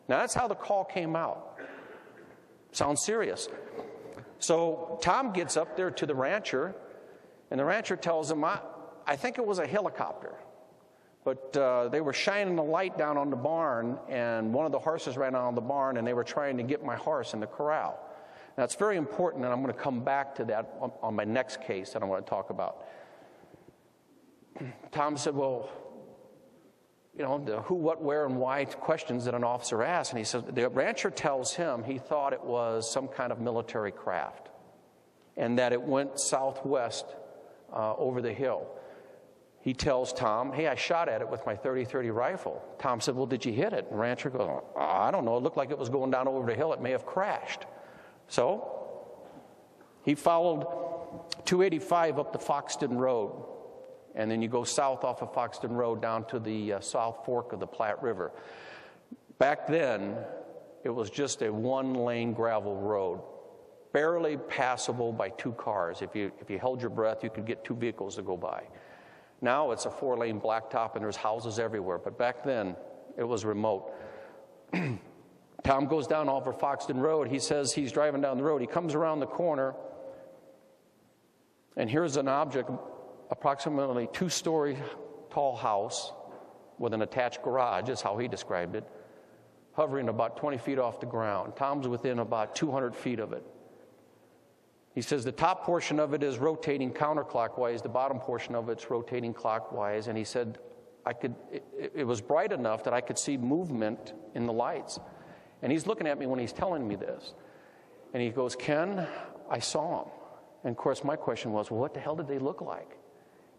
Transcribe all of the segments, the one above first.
Now, that's how the call came out. Sounds serious. So Tom gets up there to the rancher, and the rancher tells him, I think it was a helicopter. But they were shining a light down on the barn, and one of the horses ran out of the barn, and they were trying to get my horse in the corral. Now, it's very important, and I'm going to come back to that on my next case that I want to talk about. Tom said, well, you know, the who, what, where, and why questions that an officer asked. And he says, the rancher tells him he thought it was some kind of military craft and that it went southwest over the hill. He tells Tom, hey, I shot at it with my .30-30 rifle. Tom said, well, did you hit it? And the rancher goes, I don't know. It looked like it was going down over the hill. It may have crashed. So he followed 285 up the Foxton Road. And then you go south off of Foxton Road down to the South Fork of the Platte River. Back then, it was just a one-lane gravel road, barely passable by two cars. If you held your breath, you could get two vehicles to go by. Now it's a four-lane blacktop, and there's houses everywhere. But back then, it was remote. Tom goes down over Foxton Road. He says he's driving down the road. He comes around the corner, and here's an object, approximately 2-story tall house with an attached garage, is how he described it, hovering about 20 feet off the ground. Tom's within about 200 feet of it. He says the top portion of it is rotating counterclockwise, the bottom portion of it's rotating clockwise, and he said it was bright enough that I could see movement in the lights. And he's looking at me when he's telling me this. And he goes, Ken, I saw them. And of course my question was, well, what the hell did they look like?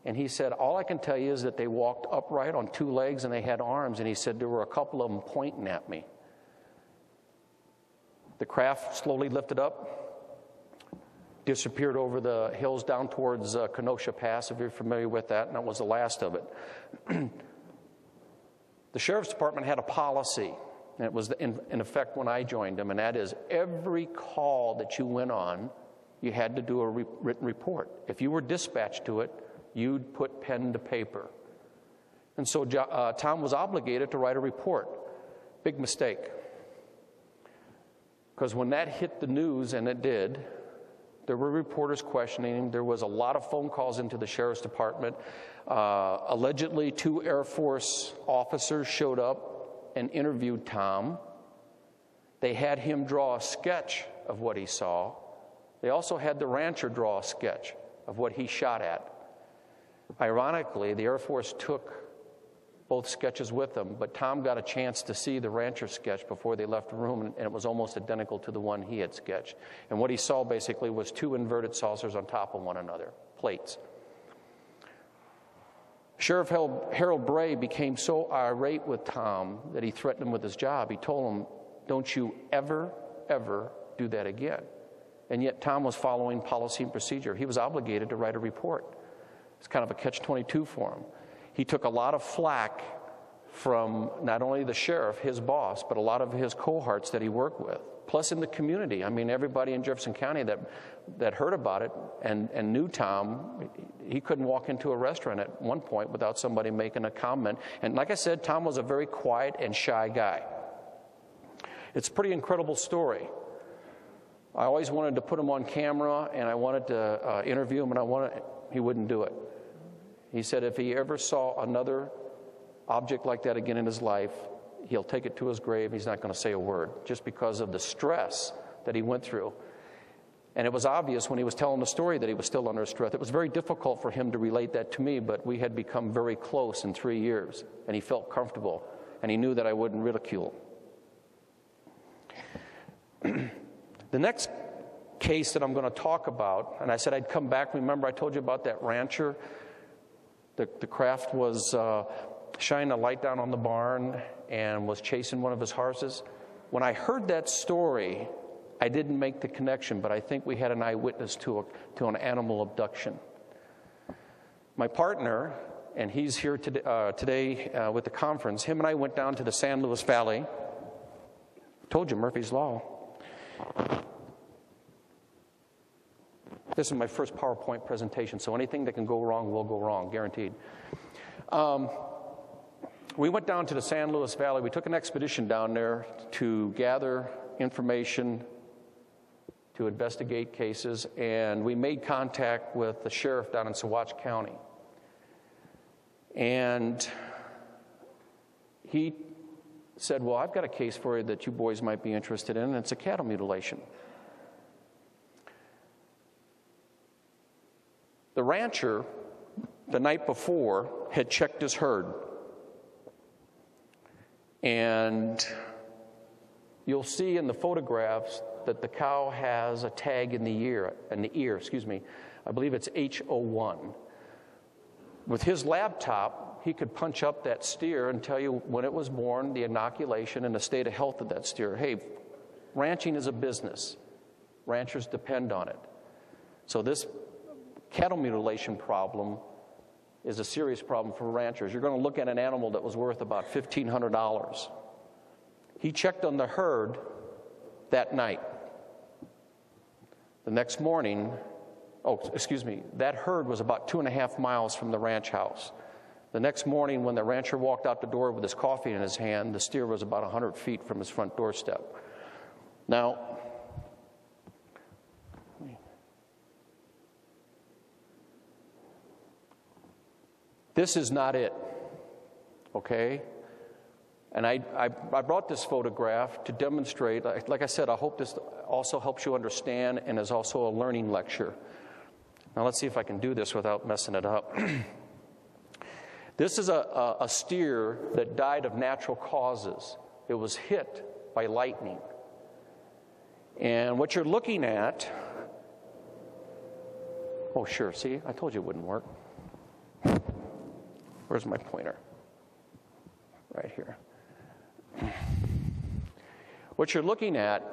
And he said, all I can tell you is that they walked upright on two legs and they had arms. And he said there were a couple of them pointing at me. The craft slowly lifted up, disappeared over the hills down towards Kenosha Pass, if you're familiar with that, and that was the last of it. The Sheriff's Department had a policy, and it was in effect when I joined them, and that is every call that you went on, you had to do a written report. If you were dispatched to it, you'd put pen to paper. And so Tom was obligated to write a report. Big mistake. Because when that hit the news, and it did, there were reporters questioning him. There was a lot of phone calls into the Sheriff's Department. Allegedly, 2 Air Force officers showed up and interviewed Tom. They had him draw a sketch of what he saw. They also had the rancher draw a sketch of what he shot at. Ironically, the Air Force took both sketches with them, but Tom got a chance to see the rancher sketch before they left the room, and it was almost identical to the one he had sketched. And what he saw basically was 2 inverted saucers on top of one another, plates. Sheriff Harold Bray became so irate with Tom that he threatened him with his job. He told him, don't you ever, ever do that again. And yet Tom was following policy and procedure. He was obligated to write a report. It's kind of a catch-22 for him. He took a lot of flack from not only the sheriff, his boss, but a lot of his cohorts that he worked with. Plus in the community. I mean, everybody in Jefferson County that heard about it and knew Tom, he couldn't walk into a restaurant at one point without somebody making a comment. And like I said, Tom was a very quiet and shy guy. It's a pretty incredible story. I always wanted to put him on camera, and I wanted to interview him, and he wouldn't do it. He said if he ever saw another object like that again in his life, he'll take it to his grave. He's not going to say a word, just because of the stress that he went through. And it was obvious when he was telling the story that he was still under stress. It was very difficult for him to relate that to me, but we had become very close in 3 years, and he felt comfortable, and he knew that I wouldn't ridicule. The next case that I'm going to talk about, and I said I'd come back. Remember I told you about that rancher? The craft was shining a light down on the barn and was chasing one of his horses. When I heard that story, I didn't make the connection, but I think we had an eyewitness to an animal abduction. My partner, and he's here today with the conference, him and I went down to the San Luis Valley. Told you, Murphy's Law. This is my first PowerPoint presentation, so anything that can go wrong will go wrong, guaranteed. we went down to the San Luis Valley. We took an expedition down there to gather information, to investigate cases, and we made contact with the sheriff down in Saguache County. And he said, well, I've got a case for you that you boys might be interested in, and it's a cattle mutilation. The rancher, the night before, had checked his herd. And you'll see in the photographs that the cow has a tag in the ear, I believe it's H01. With his laptop, he could punch up that steer and tell you when it was born, the inoculation, and the state of health of that steer. Hey, ranching is a business. Ranchers depend on it. So this cattle mutilation problem is a serious problem for ranchers. You're going to look at an animal that was worth about $1,500. He checked on the herd that night. The next morning, that herd was about 2.5 miles from the ranch house. The next morning, when the rancher walked out the door with his coffee in his hand, the steer was about 100 feet from his front doorstep. Now, this is not it, okay? And I brought this photograph to demonstrate, like I said, I hope this also helps you understand and is also a learning lecture. Now let's see if I can do this without messing it up. This is a steer that died of natural causes. It was hit by lightning. And what you're looking at, oh sure, see, I told you it wouldn't work. Where's my pointer? Right here. What you're looking at,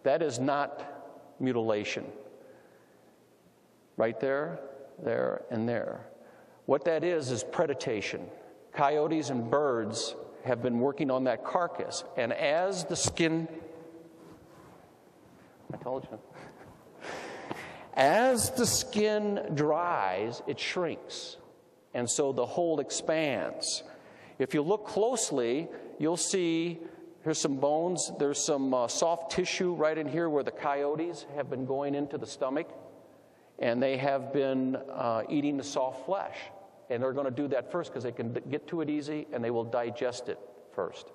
that is not mutilation. Right there, there, and there. What that is predation. Coyotes and birds have been working on that carcass, and as the skin, I told you, as the skin dries, it shrinks. And so the hole expands. If you look closely, you'll see here's some bones. There's some soft tissue right in here where the coyotes have been going into the stomach. And they have been eating the soft flesh. And they're going to do that first because they can get to it easy and they will digest it first.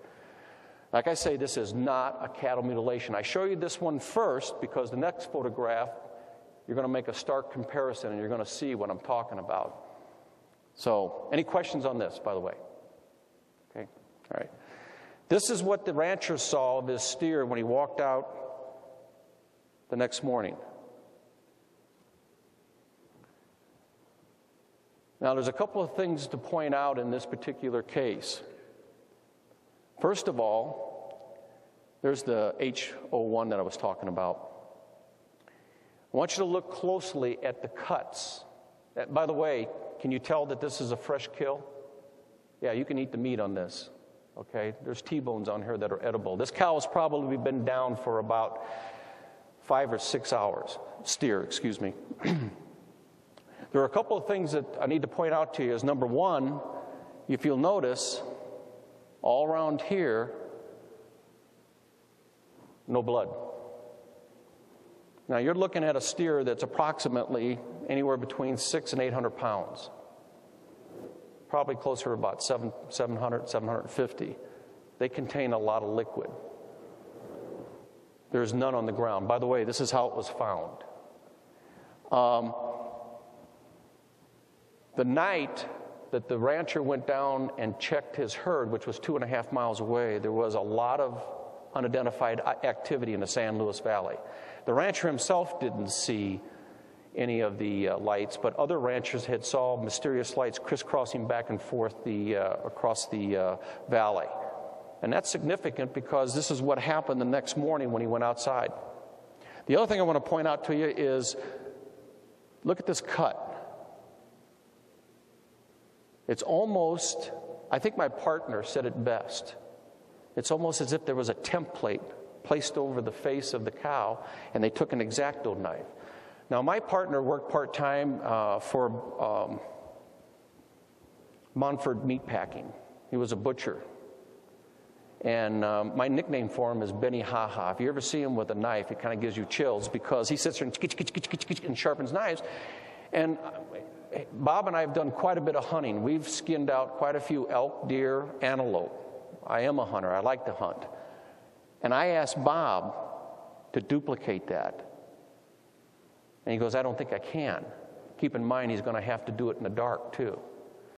Like I say, this is not a cattle mutilation. I show you this one first because the next photograph, you're going to make a stark comparison and you're going to see what I'm talking about. So, any questions on this, by the way? Okay, all right. This is what the rancher saw of his steer when he walked out the next morning. Now, there's a couple of things to point out in this particular case. First of all, there's the H01 that I was talking about. I want you to look closely at the cuts. By the way, can you tell that this is a fresh kill? Yeah, you can eat the meat on this. Okay, there's T-bones on here that are edible. This cow has probably been down for about 5 or 6 hours. Steer, excuse me. There are a couple of things that I need to point out to you. Is number one, if you'll notice, all around here, no blood. Now you're looking at a steer that's approximately anywhere between 600 and 800 pounds. Probably closer to about 700, 750. They contain a lot of liquid. There's none on the ground. By the way, this is how it was found. The night that the rancher went down and checked his herd, which was 2.5 miles away, there was a lot of unidentified activity in the San Luis Valley. The rancher himself didn't see any of the lights, but other ranchers had saw mysterious lights crisscrossing back and forth across the valley. And that's significant because this is what happened the next morning when he went outside. The other thing I want to point out to you is, look at this cut. It's almost, I think my partner said it best, it's almost as if there was a template placed over the face of the cow and they took an X-Acto knife. Now my partner worked part-time for Montford Meatpacking, He was a butcher. And my nickname for him is Benny Ha Ha. If you ever see him with a knife, it kind of gives you chills because he sits there and sharpens knives. And Bob and I have done quite a bit of hunting. We've skinned out quite a few elk, deer, antelope. I am a hunter. I like to hunt. And I asked Bob to duplicate that. And he goes, I don't think I can. Keep in mind, he's going to have to do it in the dark, too.